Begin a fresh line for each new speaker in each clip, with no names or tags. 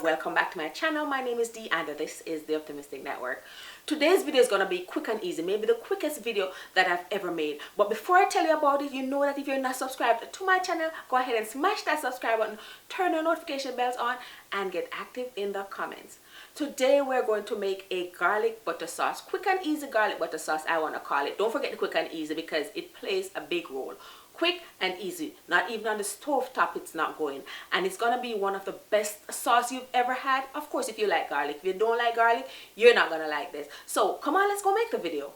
love, welcome back to my channel. My name is Dee and this is the Optimistic Network. Today's video is going to be quick and easy, maybe the quickest video that I've ever made. But before I tell you about it, you know that if you're not subscribed to my channel, go ahead and smash that subscribe button, turn your notification bells on, and get active in the comments. Today we're going to make a garlic butter sauce, quick and easy garlic butter sauce I want to call it. Don't forget the quick and easy because it plays a big role. Quick and easy, not even on the stove top it's not going, and it's gonna be one of the best sauce you've ever had. Of course, if you like garlic. If you don't like garlic, you're not gonna like this. So come on, let's go make the video.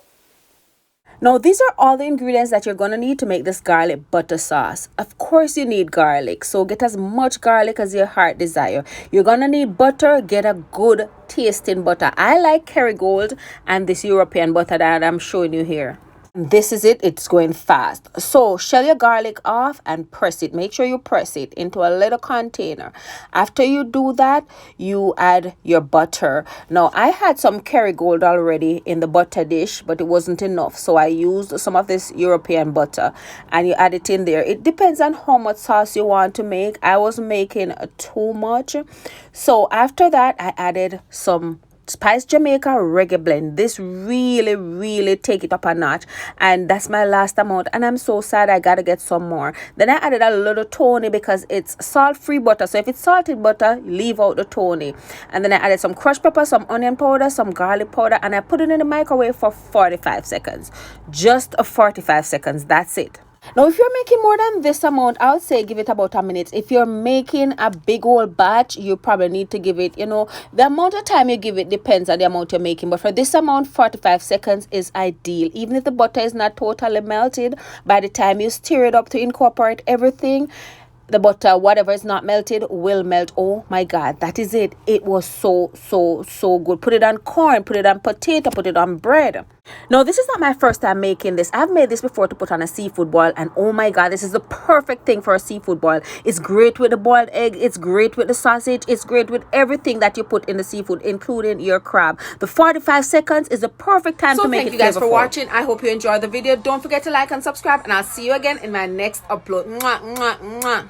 Now these are all the ingredients that you're gonna need to make this garlic butter sauce. Of course you need garlic, so get as much garlic as your heart desire. You're gonna need butter. Get a good tasting butter. I like Kerrygold and this European butter that I'm showing you here. This is it. It's going fast. So shell your garlic off and press it. Make sure you press it into a little container. After you do that, you add your butter. Now I had some Kerrygold already in the butter dish, but it wasn't enough, so I used some of this European butter, and you add it in there. It depends on how much sauce you want to make. I was making too much, so after that I added some Spice Jamaica Reggae Blend. This really take it up a notch, and that's my last amount, and I'm so sad I gotta get some more. Then I added a little Tony because it's salt-free butter, so if it's salted butter, leave out the Tony. And then I added some crushed pepper, some onion powder, some garlic powder, and I put it in the microwave for 45 seconds. Just 45 seconds, that's it. Now if you're making more than this amount, I would say give it about a minute. If you're making a big old batch, you probably need to give it, the amount of time you give it depends on the amount you're making. But for this amount, 45 seconds is ideal. Even if the butter is not totally melted, by the time you stir it up to incorporate everything, the butter, whatever is not melted, will melt. Oh my God, that is it. It was so good. Put it on corn, put it on potato, put it on bread. Now this is not my first time making this. I've made this before to put on a seafood boil, and oh my God, this is the perfect thing for a seafood boil. It's great with the boiled egg, it's great with the sausage, it's great with everything that you put in the seafood, including your crab. The 45 seconds is the perfect time to make it. So thank you guys for watching. I hope you enjoyed the video. Don't forget to like and subscribe, and I'll see you again in my next upload. Mwah, mwah, mwah.